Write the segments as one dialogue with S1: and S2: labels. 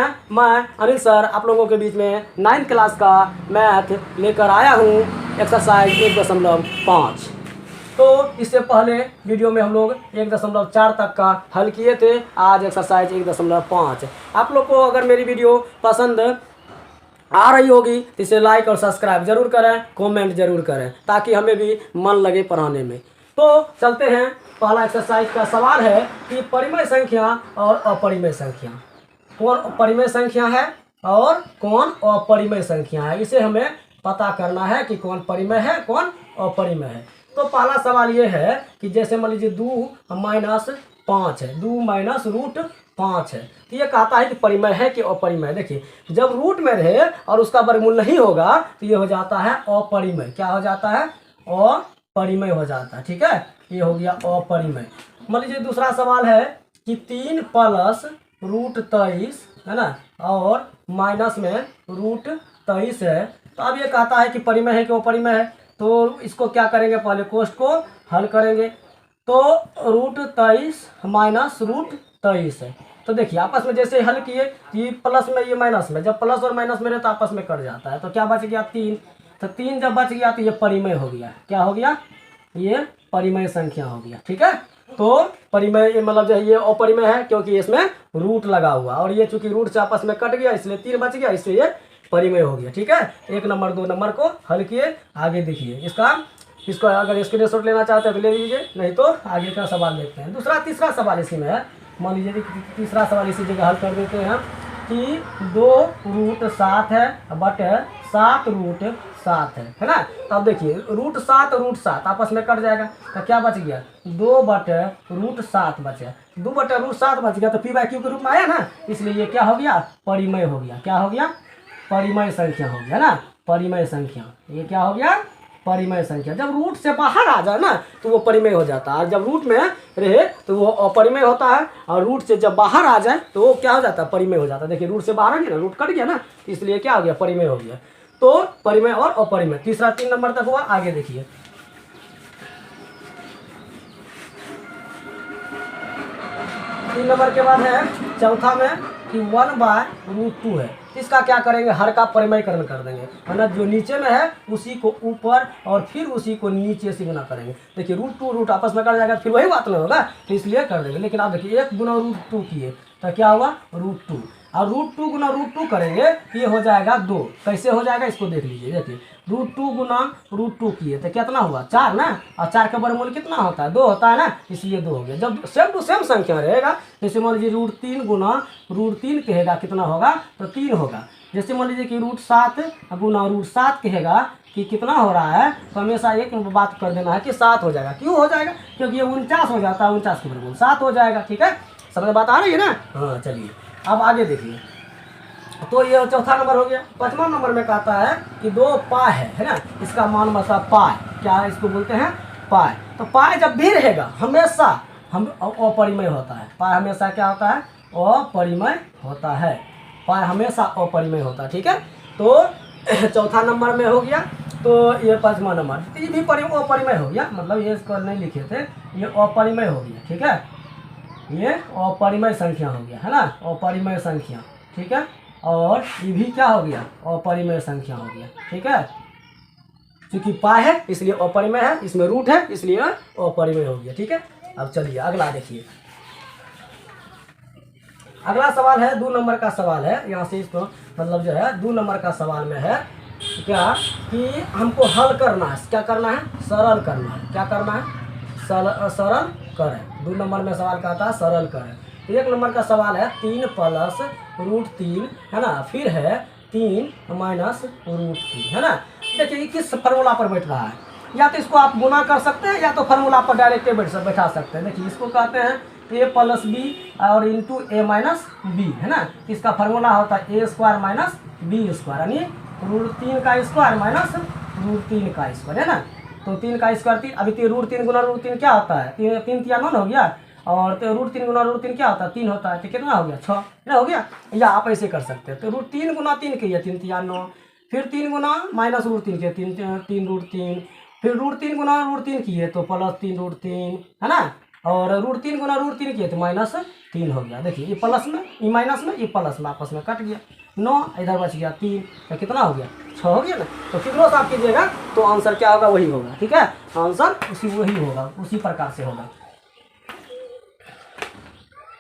S1: हैं, मैं अनिल सर आप लोगों के बीच में 9th क्लास का मैथ लेकर आया हूँ, एक्सरसाइज 1.5। तो इससे पहले वीडियो में हम लोग 1.4 तक का हल किए थे, आज एक्सरसाइज 1.5। आप लोग को अगर मेरी वीडियो पसंद आ रही होगी तो इसे लाइक और सब्सक्राइब जरूर करें, कमेंट जरूर करें, ताकि हमें भी मन लगे पढ़ाने में। तो चलते हैं, पहला एक्सरसाइज का सवाल है कि परिमेय संख्या और अपरिमेय संख्या, कौन परिमेय संख्या है और कौन अपरिमेय संख्या है, इसे हमें पता करना है कि कौन परिमेय है कौन अपरिमेय है। तो पहला सवाल ये है कि जैसे मान लीजिए 2-5 है, 2-√5 है, तो ये कहता है कि परिमेय है कि अपरिमेय। देखिए जब रूट में रहे और उसका वर्गमूल नहीं होगा तो ये हो जाता है अपरिमेय। क्या हो जाता है? अपरिमेय हो जाता है। ठीक है, ये हो गया अपरिमेय। मान लीजिए दूसरा सवाल है कि 3 + √23 है ना, और माइनस में √23 है, तो अब ये कहता है कि परिमेय है कि अपरिमेय है। तो इसको क्या करेंगे, पहले कोष्ठ को हल करेंगे। तो √23 माइनस √23 है, तो देखिए आपस में जैसे हल किए, ये प्लस में ये माइनस में, जब प्लस और माइनस में रहे तो आपस में कट जाता है। तो क्या बच गया? 3। तो 3 जब बच गया तो ये परिमेय हो गया। क्या हो गया? ये परिमेय संख्या हो गया। ठीक है, तो परिमेय मतलब जो है ये अपरिमेय है क्योंकि इसमें रूट लगा हुआ, और ये चूंकि रूट से आपस में कट गया इसलिए 3 बच गया, इसलिए ये परिमेय हो गया। ठीक है, 1 नंबर 2 नंबर को हल किए। आगे देखिए इसको अगर स्क्रीनशॉट लेना चाहते हैं तो ले लीजिए, नहीं तो आगे का सवाल देखते हैं। तीसरा सवाल इसी में है। मान लीजिए कि तीसरा सवाल इसी जगह हल कर देते हैं कि 2√7 है बटे 7√7 है ना। तो अब देखिए √7 आपस में कट जाएगा, तो क्या बच गया? 2/√7 बचे। 2/√7 बच गया तो p/q के रूप में आया ना, इसलिए ये क्या हो गया? परिमेय हो गया। क्या हो गया? परिमेय संख्या हो गया ना, परिमेय संख्या। ये क्या हो गया? परिमेय संख्या। जब रूट से बाहर आ जाए ना तो वो परिमेय हो जाता है, और जब रूट में रहे तो वो अपरिमेय होता है, और रूट से जब बाहर आ जाए तो वो क्या हो जाता है? परिमेय हो जाता है। देखिए रूट से बाहर आ गया ना, रूट कट गया ना, इसलिए क्या हो गया? परिमेय हो गया। तो परिमेय और अपरिमेय, तीसरा 3 नंबर तक हुआ। आगे देखिए 3 नंबर के बाद है चौथा में कि 1/√2 है। इसका क्या करेंगे? हर का परिमेयकरण कर देंगे, है ना। जो नीचे में है उसी को ऊपर और फिर उसी को नीचे से गुना करेंगे। देखिए √2 रूट आपस में कट जाएगा, फिर वही बात नहीं होगा, तो इसलिए कर देंगे। लेकिन आप देखिए 1 गुना √2 किए तो क्या हुआ? √2, और √2 गुना √2 करेंगे ये हो जाएगा 2। कैसे हो जाएगा इसको देख लीजिए। देखिए √2 गुना √2 किए तो कितना हुआ? 4 ना, और 4 का वर्गमूल कितना होता है? 2 होता है ना, इसलिए 2 हो गया। जब सेम टू सेम संख्या रहेगा, जैसे मान लीजिए √3 गुना √3 कहेगा कितना होगा? तो 3 होगा। जैसे मान लीजिए कि √7 गुना √7 कहेगा कि कितना हो रहा है, तो हमेशा एक बात कर देना है कि 7 हो जाएगा। क्यों हो जाएगा? क्योंकि ये 49 हो जाता है, 49 के वर्गमूल 7 हो जाएगा। ठीक है, समझ बात आ रही है ना। हाँ चलिए अब आगे देखिए। तो ये चौथा नंबर हो गया। 5वां नंबर में कहता है कि 2 पाई है ना, इसका मान मतलब पाई, क्या इसको बोलते हैं? पाई। तो पाई जब भी रहेगा हमेशा हम अपरिमेय होता है। पाई हमेशा क्या होता है? अपरिमेय होता है। पाई हमेशा अपरिमेय होता है। ठीक है, तो चौथा नंबर में हो गया। तो ये 5वां नंबर, ये भी अपरिमेय हो गया, मतलब ये इसको नहीं लिखे थे, ये अपरिमेय हो गया। ठीक है, ये अपरिमेय संख्या हो गया, है ना, अपरिमेय संख्या। ठीक है, और ये भी क्या हो गया? अपरिमेय संख्या हो गया। ठीक है, क्योंकि पाई है इसलिए अपरिमेय है, इसमें रूट है इसलिए अपरिमेय हो गया। ठीक है, अब चलिए अगला देखिए। अगला सवाल है 2 नंबर का सवाल है। यहाँ से इसको मतलब जो है 2 नंबर का सवाल में है क्या कि हमको हल करना है। क्या करना है? सरल करना है। क्या करना है? सरल करें। 2 नंबर में सवाल कहता है सरल करें। 1 नंबर का सवाल है 3 + √3 है ना, फिर है 3 - √3 है ना। देखिए ये किस फार्मूला पर बैठ रहा है? या तो इसको आप गुना कर सकते हैं या तो फार्मूला पर डायरेक्ट बैठा सकते हैं। देखिए इसको कहते हैं a + b और इंटू a - b है ना। इसका फार्मूला होता है a² - b², यानी √3 का स्क्वायर माइनस √3 का स्क्वायर, है ना। तो 3 का स्क्वायर 3, अभी √3 गुना √3 क्या होता है? 3 3 9 हो गया, और तो √3 गुना √3 क्या होता है? 3 होता है। तो कितना हो गया? 6 ना हो गया। या आप ऐसे कर सकते हैं, तो √3 गुना 3 किया 3 3 9, फिर 3 गुना माइनस √3 किया 3 3 √3, फिर √3 गुना √3 किए तो +3 √3 है ना। और √3 गुना √3 किए तो -3 हो गया। देखिए ये प्लस में, ये माइनस में, ये प्लस में, आपस में कट गया। 9 इधर बच गया 3, तो कितना हो गया 6 हो गया ना। तो फिगरों से आप कीजिएगा तो आंसर क्या होगा वही होगा। ठीक है, आंसर वही होगा, उसी प्रकार से होगा।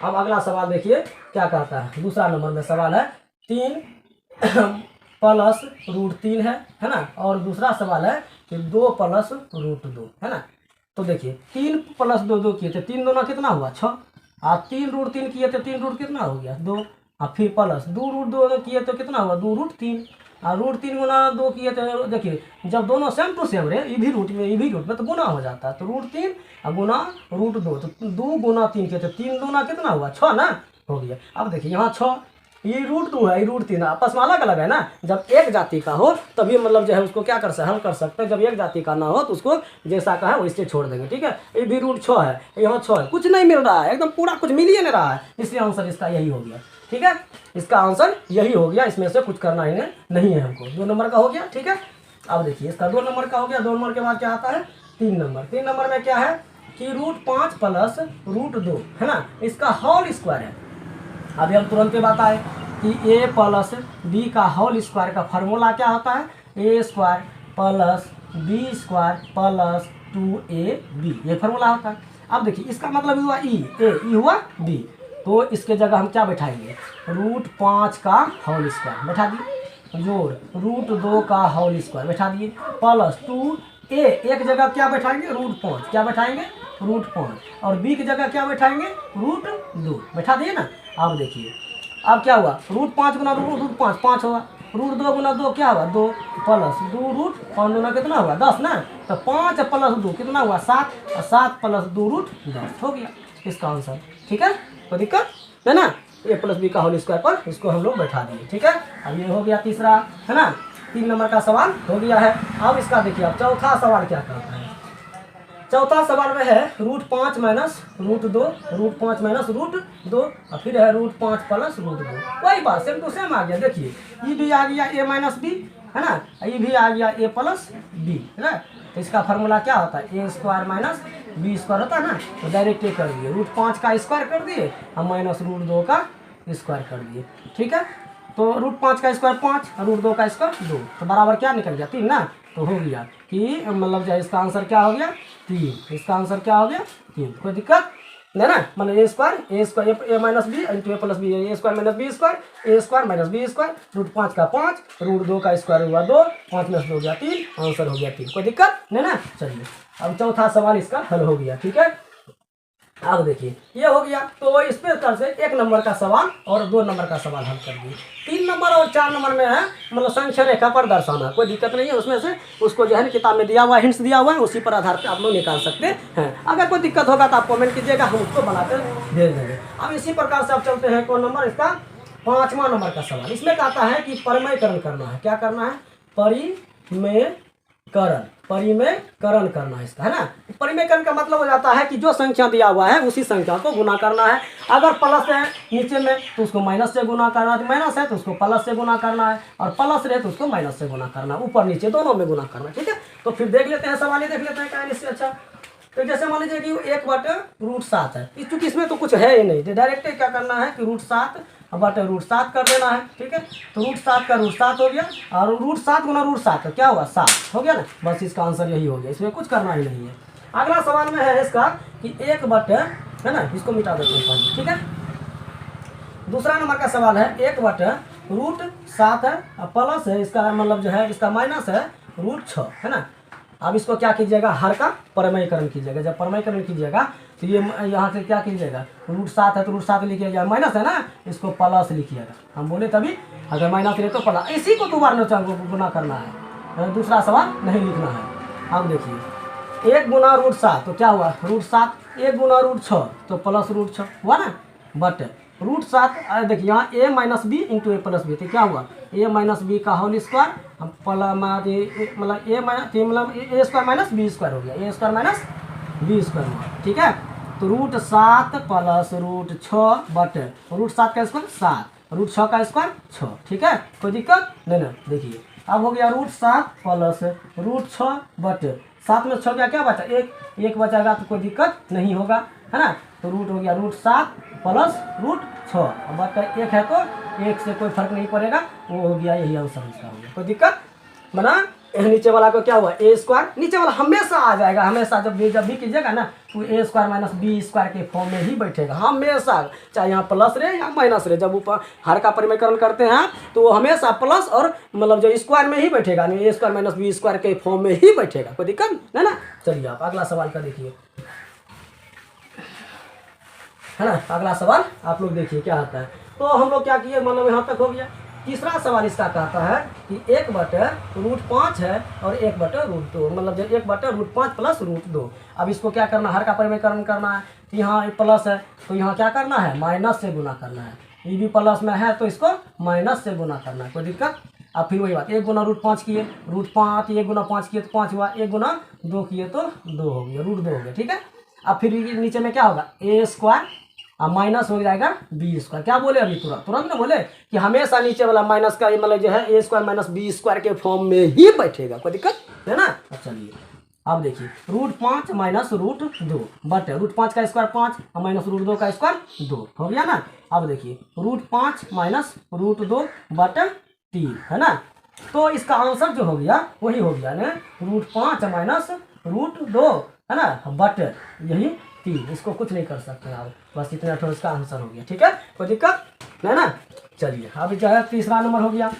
S1: अब अगला सवाल देखिए क्या कहता है। दूसरा नंबर में सवाल है 3 प्लस √3 है ना। और दूसरा सवाल है कि 2 प्लस √2 है ना। तो देखिए 3 प्लस 2 किए थे, 3 दूना कितना हुआ 6, और 3 √3 किए थे, 3 रूट कितना हो गया 2, और फिर प्लस 2 √2 किए तो कितना हुआ 2 √3, और √3 गुना 2 किए तो देखिए जब दोनों सेम टू सेम रहे, ये भी रूट में तो गुना हो जाता है। तो √3 और गुना √2, तो 2 गुना 3 किए तो 3 दूना कितना हुआ 6 ना, हो गया। अब देखिए यहाँ 6, ये √2 है, ये √3 आपस में अलग अलग है ना। जब एक जाति का हो तभी मतलब जो है उसको क्या कर सकते हल कर सकते हैं। जब एक जाति का ना हो तो उसको जैसा का है वैसे छोड़ देंगे। ठीक है, ये भी √6 है, यहाँ 6 है, कुछ नहीं मिल रहा है, एकदम पूरा कुछ मिल ही नहीं रहा है, इसलिए आंसर इसका यही हो गया। ठीक है, इसका आंसर यही हो गया, इसमें से कुछ करना ही नहीं है हमको। 2 नंबर का हो गया। ठीक है, अब देखिए इसका 2 नंबर का हो गया। 2 नंबर के बाद क्या आता है 3 नंबर। 3 नंबर में क्या है कि √5 प्लस √2 है ना, इसका होल स्क्वायर है। अभी हम तुरंत बताए कि a प्लस बी का होल स्क्वायर का फार्मूला क्या होता है, a square plus B square plus 2ab, ये फार्मूला होता है। अब देखिए इसका मतलब हुआ e हुआ b, तो इसके जगह हम क्या बैठाएंगे √5 का होल स्क्वायर बैठा दिए, जोड़ √2 का होल स्क्वायर बैठा दिए, प्लस 2a एक जगह क्या बैठाएंगे √5, क्या बैठाएंगे √5, और b की जगह क्या बैठाएंगे √2 बैठा दिए ना। अब देखिए अब क्या हुआ √5 गुना √5 5 होगा, √2 गुना 2 क्या हुआ 2, प्लस 2 √5 कितना हुआ 10 ना। तो 5 प्लस 2 कितना हुआ 7, और 7 प्लस 2 √10 हो गया इसका आंसर। ठीक है, कोई दिक्कत है ना। a प्लस बी का होल स्क्वायर पर इसको हम लोग बैठा दिए। ठीक है, अब ये हो गया तीसरा है ना, 3 नंबर का सवाल हो गया है। अब इसका देखिए अब चौथा सवाल क्या कहता है। चौथा सवाल में है √5 माइनस √2, √5 माइनस √2, और फिर है √5 प्लस √2, वही बात सेम टू सेम आ गया। देखिए ये भी आ गया a माइनस बी है ना, ये भी आ गया a प्लस बी है ना। तो इसका फार्मूला क्या होता है a square minus B square होता है ना। तो डायरेक्ट कर दिए √5 का स्क्वायर कर दिए और माइनस √2 का स्क्वायर कर दिए। ठीक है, तो √5 का स्क्वायर 5, √2 का स्क्वायर 2, तो बराबर क्या निकल गया 3 ना। तो हो गया कि मतलब जो इसका आंसर क्या हो गया 3, इसका आंसर क्या हो गया 3, कोई दिक्कत नहीं ना। मतलब a square a minus B into a plus B, a square minus B square, a square minus B square, √5 का 5, √2 का स्क्वायर हुआ 2, 5 में 2 हो गया 3, आंसर हो गया 3, कोई दिक्कत नहीं ना। चलिए अब चौथा सवाल इसका हल हो गया। ठीक है, अब देखिए ये हो गया। तो इस प्रकार से 1 नंबर का सवाल और 2 नंबर का सवाल हल कर दिए। 3 नंबर और 4 नंबर में है मतलब संख्या रेखा पर दर्शाना, कोई दिक्कत नहीं है उसमें से, उसको जो है ना किताब में दिया हुआ है, हिंट्स दिया हुआ है, उसी पर आधार पर आप लोग निकाल सकते हैं। अगर कोई दिक्कत होगा तो आप कमेंट कीजिएगा, हम उसको बनाकर भेज देंगे। अब इसी प्रकार से आप चलते हैं कौन नंबर इसका 5वां नंबर का सवाल। इसमें कहता है कि परिमेयकरण करना है। क्या करना है परिमेयकरण करना है इसका है ना। परिमेयकरण का मतलब हो जाता है कि जो संख्या दिया हुआ है उसी संख्या को गुना करना है। अगर प्लस है नीचे में तो उसको माइनस से गुना करना है, माइनस है तो उसको प्लस से गुना करना है, और प्लस रहे तो उसको माइनस से गुना करना है, ऊपर नीचे दोनों में गुना करना है। ठीक है, तो फिर देख लेते हैं सवाल, देख लेते हैं क्या है इससे। अच्छा तो जैसे मान लीजिए कि 1/√7 है, चूंकि इसमें तो कुछ है ही नहीं, तो डायरेक्ट क्या करना है कि √7/√7 कर देना है। ठीक है, तो √7 का √7 हो गया, और √7 गुना √7 क्या हुआ 7 हो गया ना। बस इसका आंसर यही हो गया, इसमें कुछ करना ही नहीं है। अगला सवाल में है इसका कि 1 है ना, इसको मिटा देते हैं पहले। ठीक है, दूसरा नंबर का सवाल है 1/√7 है, प्लस है इसका मतलब जो है इसका माइनस है √6 है ना। अब इसको क्या कीजिएगा हर का परिमेयकरण कीजिएगा। जब परिमेयकरण कीजिएगा तो ये यहाँ से क्या कीजिएगा √7 है तो √7 लिखिएगा, माइनस है ना इसको प्लस लिखिएगा, हम बोले तभी, अगर माइनस रहे तो प्लस, इसी को दोबारा गुना करना है, दूसरा सवाल नहीं लिखना है। अब देखिए 1 गुना √7 तो क्या हुआ √7, 1 गुना √6 तो प्लस √6 हुआ ना, बट √7 देखिए यहाँ a minus B into a plus B, तो क्या हुआ a माइनस बी का होल स्क्वायर मतलब a square minus B square हो गया, a square minus B square हुआ। ठीक है, तो √7 प्लस √6 बट √7 का स्क्वायर 7, √6 का स्क्वायर 6। ठीक है, कोई दिक्कत नहीं ना। देखिए अब हो गया √7 प्लस √6 बट 7 में 6 गया, क्या बचा? एक बचाएगा तो कोई दिक्कत नहीं होगा, है ना। तो रूट हो गया √7 प्लस √6, और बचा 1 है तो 1 से कोई फर्क नहीं पड़ेगा, वो हो गया, यही आंसर इसका हो गया। कोई दिक्कत बना। नीचे वाला को क्या हुआ? a², नीचे वाला हमेशा आ जाएगा, हमेशा जब भी कीजिएगा ना तो a² - b² के फॉर्म में ही बैठेगा हमेशा, चाहे यहाँ प्लस रहे या माइनस रहे। जब ऊपर हर का परिमेयकरण करते हैं तो वो हमेशा प्लस और मतलब जो स्क्वायर में ही बैठेगा, नहीं a² - b² के फॉर्म में ही बैठेगा, कोई दिक्कत है ना। चलिए आप अगला सवाल का देखिए, है ना। अगला सवाल आप लोग देखिए क्या आता है। तो हम लोग क्या किए, मतलब यहाँ तक हो गया। तीसरा सवाल इसका कहता है कि 1/√5 है और 1/√2, मतलब जो 1/√5 प्लस √2। अब इसको क्या करना, हर का परिमेयकरण करना है। तो यहाँ प्लस है तो यहाँ क्या करना है, माइनस से गुना करना है। ये भी प्लस में है तो इसको माइनस से गुना करना है, कोई दिक्कत। अब फिर वही बात, 1 गुना √5 किए, √5, 1 गुना 5 किए तो 5 हुआ, 1 गुना 2 किए तो 2 हो गया, √2 हो गया, ठीक है। अब फिर नीचे में क्या होगा, a² अब माइनस हो जाएगा b²। क्या बोले अभी तुरंत ना बोले कि हमेशा नीचे वाला माइनस का मतलब जो है a² - b² के फॉर्म में ही बैठेगा, कोई दिक्कत है ना। चलिए अब देखिए, √5 - √2 बटे √5 का स्क्वायर 5 और -√2 का स्क्वायर 2 हो गया ना। अब देखिए √5 - √2 बटे 3, है ना। तो इसका आंसर जो हो गया वही हो गया ना, √5 - √2, है ना, बटे यही 3। इसको कुछ नहीं कर सकते आप, बस इतना थोड़ा इसका आंसर हो गया, ठीक है, कोई दिक्कत है ना। चलिए अब जो है तीसरा नंबर हो गया।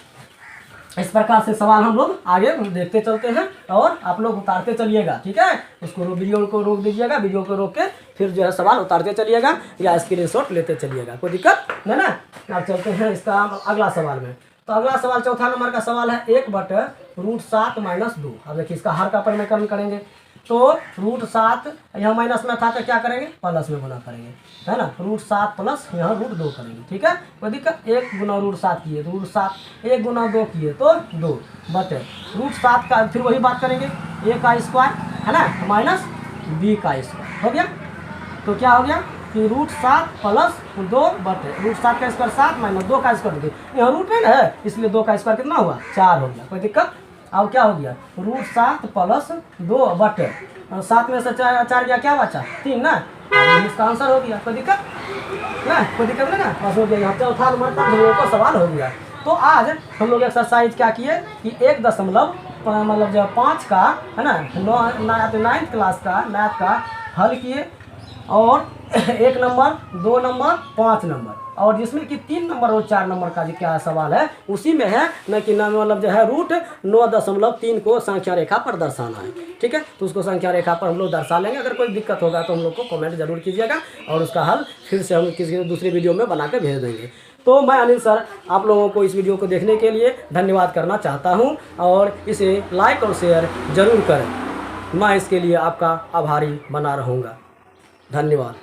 S1: इस प्रकार से सवाल हम लोग आगे देखते चलते हैं और आप लोग उतारते चलिएगा, ठीक है। उसको वीडियो को रोक दीजिएगा, वीडियो को रोक के फिर जो है सवाल उतारते चलिएगा या स्क्रीनशॉट लेते चलिएगा, कोई दिक्कत है ना। अब चलते हैं इसका अगला सवाल में। तो अगला सवाल चौथा नंबर का सवाल है 1/√7 - 2। अब देखिए इसका हर का परिमेयकरण करेंगे तो √7 यहाँ माइनस में था तो क्या करेंगे, प्लस में गुना करेंगे, है ना। √7 प्लस यहाँ √2 करेंगे, ठीक है, कोई दिक्कत। 1 गुना √7 किए तो √7, 1 गुना 2 किए तो 2 बटे √7 का फिर वही बात करेंगे, a का स्क्वायर, है ना, माइनस b का स्क्वायर हो गया। तो क्या हो गया कि √7 प्लस 2 बटे √7 का स्क्वायर 7 - 2 का स्क्वायर, देखिए यहाँ रूट है इसलिए 2 का स्क्वायर कितना हुआ, 4 हो गया, कोई दिक्कत। अब क्या हो गया, √7 प्लस 2 बटे 7 में से 4 गया, क्या बचा 3 ना। अब इसका आंसर हो गया, कोई दिक्कत ना, कोई दिक्कत नहीं ना, बस हो गया। यहाँ चौथा नंबर तक हम लोगों को सवाल हो गया। तो आज हम लोग एक्सरसाइज क्या किए कि 1.5 का, है ना, 9th क्लास का मैथ का हल किए, और 1 नंबर, 2 नंबर, 5 नंबर, और जिसमें कि 3 नंबर और 4 नंबर का जो क्या सवाल है उसी में है न कि नाम मतलब जो है √9.3 को संख्या रेखा पर दर्शाना है, ठीक है। तो उसको संख्या रेखा पर हम लोग दर्शा लेंगे। अगर कोई दिक्कत होगा तो हम लोग को कमेंट जरूर कीजिएगा और उसका हल फिर से हम किसी दूसरी वीडियो में बना के भेज देंगे। तो मैं अनिल सर आप लोगों को इस वीडियो को देखने के लिए धन्यवाद करना चाहता हूँ, और इसे लाइक और शेयर ज़रूर करें। मैं इसके लिए आपका आभारी बना रहूँगा। धन्यवाद।